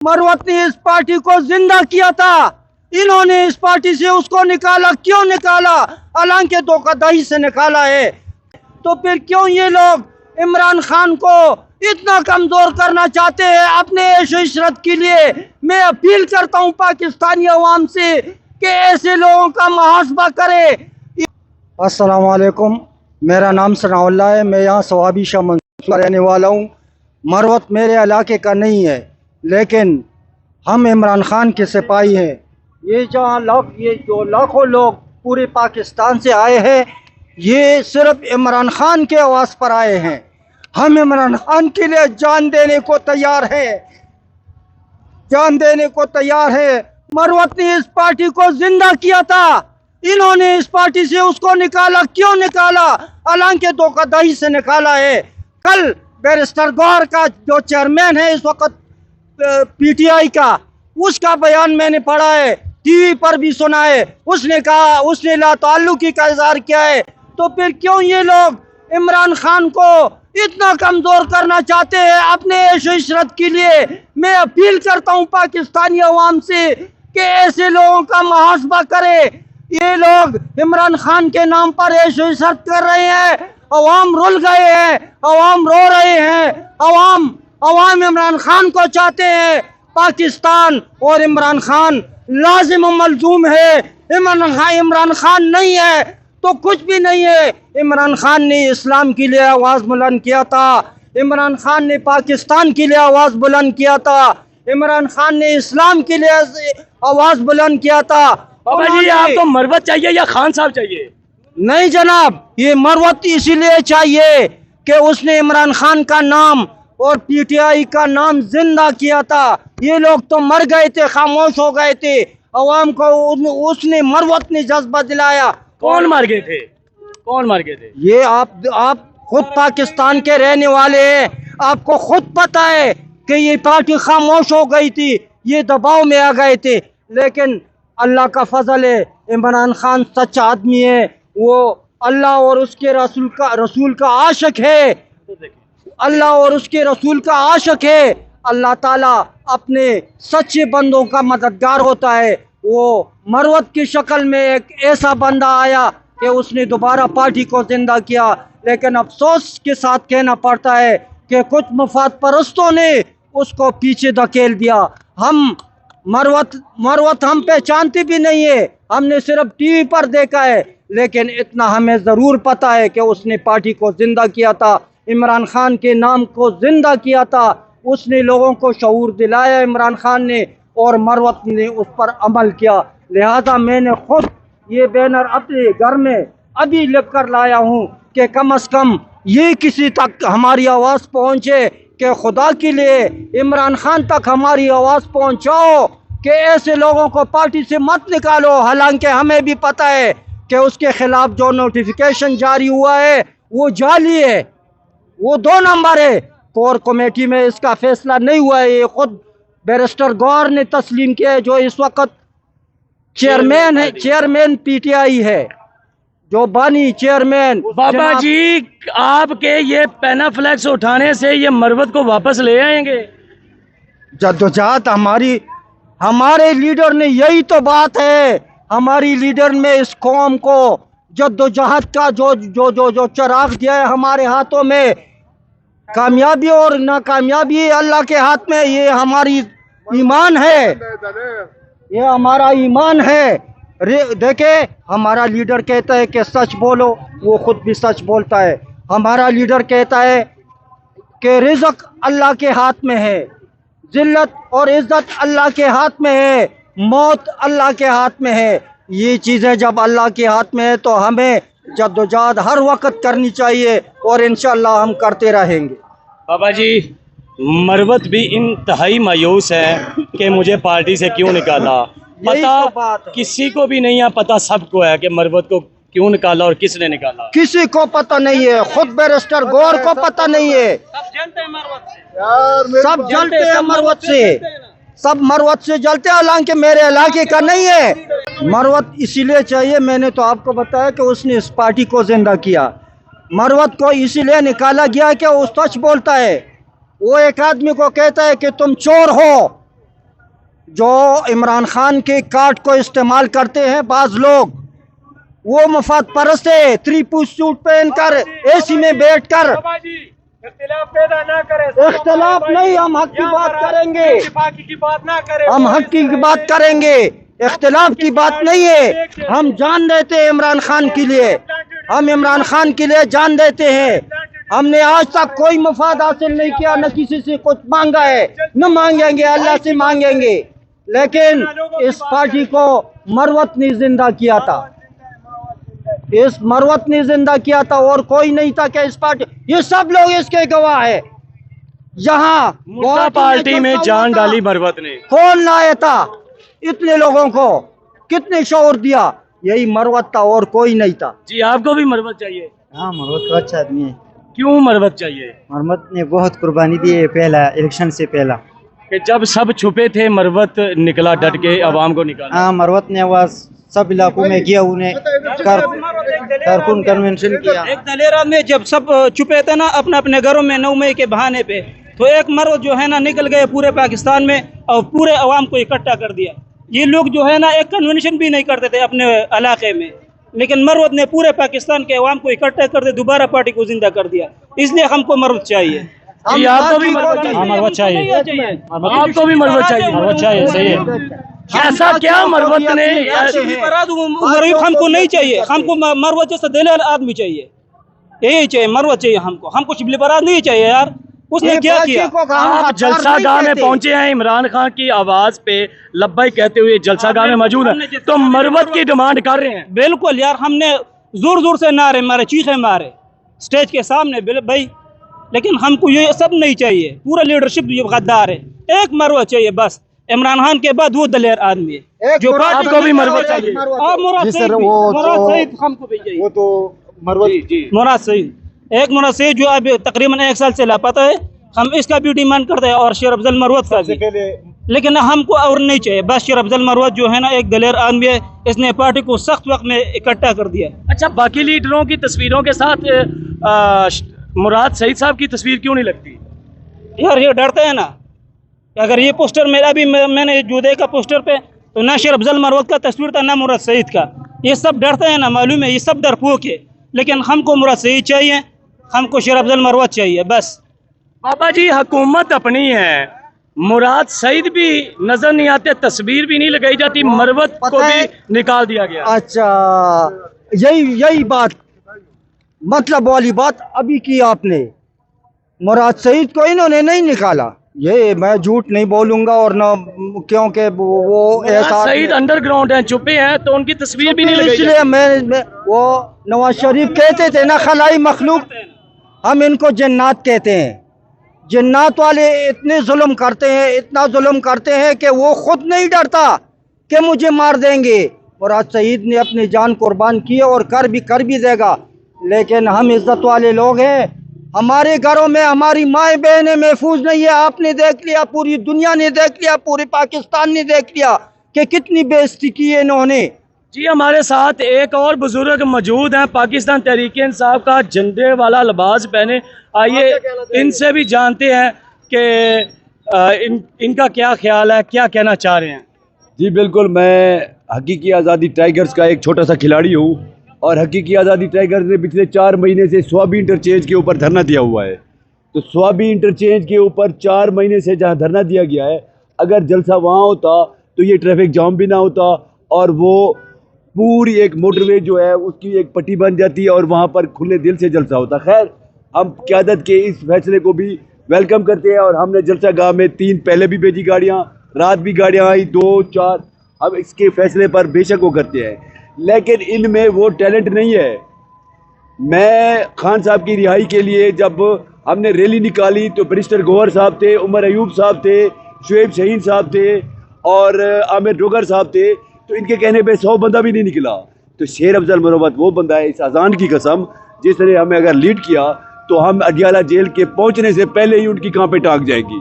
मरवत ने इस पार्टी को जिंदा किया था, इन्होंने इस पार्टी से उसको निकाला। क्यों निकाला? हालांकि धोखाधड़ी से निकाला है। तो फिर क्यों ये लोग इमरान खान को इतना कमजोर करना चाहते हैं अपने ऐश इशरत के लिए? मैं अपील करता हूँ पाकिस्तानी अवाम से कि ऐसे लोगों का मुहासबा करे। अस्सलाम वालेकुम, मेरा नाम सनाउल्लाह है। मैं यहाँ सवाबी शाह मंसूर रहने वाला हूँ। मरवत मेरे इलाके का नहीं है, लेकिन हम इमरान खान के सिपाही हैं। ये जो लाखों लोग पूरे पाकिस्तान से आए हैं, ये सिर्फ इमरान खान के आवाज़ पर आए हैं। हम इमरान खान के लिए जान देने को तैयार हैं, जान देने को तैयार है। मरवत ने इस पार्टी को जिंदा किया था, इन्होंने इस पार्टी से उसको निकाला। क्यों निकाला? हालांकि धोखाधड़ी से निकाला है। कल बैरिस्टर गौहर का जो चेयरमैन है इस वक्त पीटीआई का, उसका बयान मैंने पढ़ा है, टीवी पर भी सुना है। उसने कहा, उसने लाताल्लुकी का इजहार किया है। तो फिर क्यों ये लोग इमरान खान को इतना कमजोर करना चाहते हैं अपने ऐश इशरत के लिए? मैं अपील करता हूँ पाकिस्तानी अवाम से कि ऐसे लोगों का मुहासबा करे। ये लोग इमरान खान के नाम पर ऐश इशरत कर रहे हैं। अवाम रुल गए हैं, अवाम रो रहे हैं। अवाम इमरान खान को चाहते हैं। पाकिस्तान और इमरान खान लाजिम मलजूम है। इमरान खान नहीं है तो कुछ भी नहीं है। इमरान खान ने इस्लाम के लिए आवाज़ बुलंद किया था, इमरान खान ने पाकिस्तान के लिए आवाज़ बुलंद किया था, इमरान खान ने इस्लाम के लिए आवाज़ बुलंद किया था। बाबा जी, आपको मरवत चाहिए या खान साहब चाहिए? नहीं जनाब, ये मरवत इसीलिए चाहिए कि उसने इमरान खान का नाम और पीटीआई का नाम जिंदा किया था। ये लोग तो मर गए थे, खामोश हो गए थे। अवाम को उसने मरवत ने जज्बा दिलाया। कौन मार गए थे? कौन मार गए थे? ये आप खुद पाकिस्तान के रहने वाले हैं, आपको खुद पता है कि ये पार्टी खामोश हो गई थी, ये दबाव में आ गए थे। लेकिन अल्लाह का फजल है, इमरान खान सच्चा आदमी है, वो अल्लाह और उसके रसूल का आशिक है। अल्लाह और उसके रसूल का आशिक है। अल्लाह ताला अपने सच्चे बंदों का मददगार होता है। वो मरवत की शक्ल में एक ऐसा बंदा आया कि उसने दोबारा पार्टी को जिंदा किया। लेकिन अफसोस के साथ कहना पड़ता है कि कुछ मुफाद परस्तों ने उसको पीछे धकेल दिया। हम मरवत हम पहचानते भी नहीं है, हमने सिर्फ टीवी पर देखा है। लेकिन इतना हमें ज़रूर पता है कि उसने पार्टी को जिंदा किया था, इमरान खान के नाम को जिंदा किया था। उसने लोगों को शऊर दिलाया इमरान खान ने, और मरवत ने उस पर अमल किया। लिहाजा मैंने खुद ये बैनर अपने घर में अभी लिख कर लाया हूँ कि कम से कम ये किसी तक हमारी आवाज़ पहुँचे कि खुदा के लिए इमरान खान तक हमारी आवाज़ पहुँचाओ कि ऐसे लोगों को पार्टी से मत निकालो। हालांकि हमें भी पता है कि उसके खिलाफ जो नोटिफिकेशन जारी हुआ है वो जाली है, वो 2 नंबर है। कोर कमेटी में इसका फैसला नहीं हुआ है, ये खुद बैरिस्टर गौहर ने तस्लीम किया है, जो इस वक्त चेयरमैन है, चेयरमैन पीटीआई है, जो बानी चेयरमैन। बाबा जी, आपके ये पैनाफ्लेक्स उठाने से ये मरवत को वापस ले आएंगे? जद्दोजहद हमारे लीडर ने, यही तो बात है, हमारी लीडर में इस कौम को जद्दोजहद का जो चिराग दिया है हमारे हाथों में। कामयाबी और नाकामयाबी अल्लाह के हाथ में, ये हमारी ईमान है, ये हमारा ईमान है। देखे, हमारा लीडर कहता है कि सच बोलो, वो खुद भी सच बोलता है। हमारा लीडर कहता है कि रिज़्क़ अल्लाह के हाथ में है, जिल्लत और इज़्ज़त अल्लाह के हाथ में है, मौत अल्लाह के हाथ में है। ये चीज़ें जब अल्लाह के हाथ में है तो हमें जद्दोजहद हर वक्त करनी चाहिए, और इंशाअल्लाह हम करते रहेंगे। बाबा जी, मरवत भी इंतहाई मायूस है कि मुझे पार्टी से क्यों निकाला। पता किसी को भी नहीं है, पता सबको है कि मरवत को क्यों निकाला और किसने निकाला। किसी को पता नहीं है, खुद बैरिस्टर गौहर को पता नहीं है। सब जलते हैं मरवत से, सब मरवत से जलते हैं, हालांकि मेरे इलाके का नहीं है। मरवत इसीलिए चाहिए, मैंने तो आपको बताया कि उसने इस पार्टी को जिंदा किया। मरवत को इसीलिए निकाला गया कि वो सच बोलता है। वो एक आदमी को कहता है कि तुम चोर हो, जो इमरान खान के कार्ड को इस्तेमाल करते हैं बाज लोग, वो मफाद परस्त है। थ्री पीस सूट पहनकर एसी में बैठकर इख्तिलाफ पैदा ना करें, इख्तिलाफ नहीं, हम हक की बात करेंगे, बाकी की बात ना करें। हम हक की बात करेंगे, इख्तिलाफ की बात नहीं है। हम जान देते हैं इमरान खान के लिए, हम इमरान खान के लिए जान देते हैं। हमने आज तक कोई मफाद हासिल नहीं किया, न किसी से कुछ मांगा है, न मांगेंगे, अल्लाह से मांगेंगे। लेकिन इस पार्टी को मरवत ने जिंदा किया था, इस मरवत ने जिंदा किया था, और कोई नहीं था कि इस पार्टी, ये सब लोग इसके गवाह है। यहाँ मुर्दा पार्टी में जान डाली मरवत ने। कौन लाया था इतने लोगों को, कितने शोर दिया? यही मरवत था और कोई नहीं था। जी आपको भी मरवत चाहिए? हाँ, मरवत तो अच्छा आदमी है। क्यों मरवत चाहिए? मरवत ने बहुत कुर्बानी दी है पहला इलेक्शन से पहला। कि जब सब छुपे थे मरवत निकला, डट के आवाम को निकाला। हाँ, मरवत ने आवाज सब इलाकों में किया, उन्हें कारकुन कन्वेंशन किया। एक दलेरा में जब सब छुपे थे ना अपने अपने घरों में 9 मई के बहाने पे, तो एक मरवत जो है ना निकल गए पूरे पाकिस्तान में और पूरे अवाम को इकट्ठा कर दिया। ये लोग जो है ना एक कन्वेंशन भी नहीं करते थे अपने इलाके में, लेकिन मरवत ने पूरे पाकिस्तान के अवाम को इकट्ठा कर दे, दोबारा पार्टी को जिंदा कर दिया। इसलिए हमको मरवत चाहिए। जी आपको भी मरवत चाहिए? मरवत चाहिए, आपको भी मरवत चाहिए? मरवत चाहिए, सही है। ऐसा क्या मरवत ने? मरवत हमको नहीं चाहिए, हमको मरवत जैसा दिलेर आदमी चाहिए, यही चाहिए, मरवत चाहिए हमको। हमको शिबली बरात नहीं चाहिए यार, उसने क्या किया? आप जलसा गाह में पहुंचे हैं, इमरान खान की आवाज पे लब्बाई कहते हुए जलसा गाह में मौजूद है, तो मरवत की डिमांड कर रहे हैं? बिल्कुल यार, हमने जोर जोर से नारे मारे, चीखे मारे स्टेज के सामने भाई, लेकिन हमको ये सब नहीं चाहिए। पूरा लीडरशिप ये गद्दार है। एक मरवत चाहिए बस, इमरान खान के बाद वो दलेर आदमी है जो आपको भी मरवत चाहिए? और मुराद सईद हमको भी चाहिए। वो तो मरवत मुराद सईद, एक मुराद सईद जो अभी तकरीबन 1 साल से लापता है, हम इसका भी डिमांड करते हैं, और शेर अफजल मरवत का भी। लेकिन हमको और नहीं चाहिए, बस शेर अफजल मरवत जो है ना एक दलेर आदमी है, इसने पार्टी को सख्त वक्त में इकट्ठा कर दिया। अच्छा, बाकी लीडरों की तस्वीरों के साथ मुराद सईद साहब की तस्वीर क्यों नहीं लगती? यार ये डरते हैं ना, अगर ये पोस्टर मेरा भी मैंने जो देखा पोस्टर पे, तो ना शेर अफजल मरवत का तस्वीर था ना मुराद सईद का। ये सब डरते हैं ना, मालूम है, ये सब डरपोक है। लेकिन हमको मुराद सईद चाहिए, हमको शेर अफजल मरवत चाहिए बस। बाबा जी, हुकूमत अपनी है, मुराद सईद भी नजर नहीं आते, तस्वीर भी नहीं लगाई जाती, मरवत को भी निकाल दिया गया। अच्छा, यही बात, मतलब वाली बात अभी की आपने। मुराद सईद को इन्होंने नहीं निकाला, ये मैं झूठ नहीं बोलूंगा, और न क्योंकि वो मुराद सईद अंडरग्राउंड हैं, छुपे हैं, तो उनकी तस्वीर भी नहीं लगाई जाती। इसलिए मैं वो नवाज शरीफ कहते थे ना, खलाई मखलूक, हम इनको जन्नात कहते हैं। जन्नात वाले इतने जुल्म करते हैं, इतना जुल्म करते हैं कि वो खुद नहीं डरता कि मुझे मार देंगे। मुराद सईद ने अपनी जान कुर्बान की और कर भी देगा। लेकिन हम इज्जत वाले लोग हैं, हमारे घरों में हमारी माएँ बहनें महफूज नहीं है। आपने देख लिया, पूरी दुनिया ने देख लिया, पूरे पाकिस्तान ने देख लिया कि कितनी बेइज्जती की है इन्होंने। जी, हमारे साथ एक और बुजुर्ग मौजूद हैं, पाकिस्तान तहरीक इंसाफ का झंडे वाला लिबास पहने। आइए इनसे भी जानते हैं कि इनका क्या ख्याल है, क्या कहना चाह रहे हैं। जी बिल्कुल, मैं हकीकी आज़ादी टाइगर्स का एक छोटा सा खिलाड़ी हूँ, और हकीकी आज़ादी टाइगर्स ने पिछले 4 महीने से स्वाबी इंटरचेंज के ऊपर धरना दिया हुआ है। तो स्वाबी इंटरचेंज के ऊपर 4 महीने से जहाँ धरना दिया गया है, अगर जलसा वहाँ होता तो ये ट्रैफिक जाम भी ना होता, और वो पूरी एक मोटरवे जो है उसकी एक पट्टी बन जाती है, और वहाँ पर खुले दिल से जलसा होता। खैर, हम क़यादत के इस फैसले को भी वेलकम करते हैं, और हमने जलसा गाह में 3 पहले भी भेजी गाड़ियाँ, रात भी गाड़ियाँ आई 2-4, हम इसके फैसले पर बेशक वो करते हैं, लेकिन इनमें वो टैलेंट नहीं है। मैं खान साहब की रिहाई के लिए जब हमने रैली निकाली तो बैरिस्टर गौहर साहब थे, उमर अयूब साहब थे, शुएब शहीन साहब थे, और आमिर डोगर साहब थे, तो इनके कहने पे 100 बंदा भी नहीं निकला। तो शेर अफजल मरवत वो बंदा है, इस अजान की कसम, जिसने हमें अगर लीड किया तो हम अडियाला जेल के पहुंचने से पहले ही उनकी कांपे टांग जाएगी।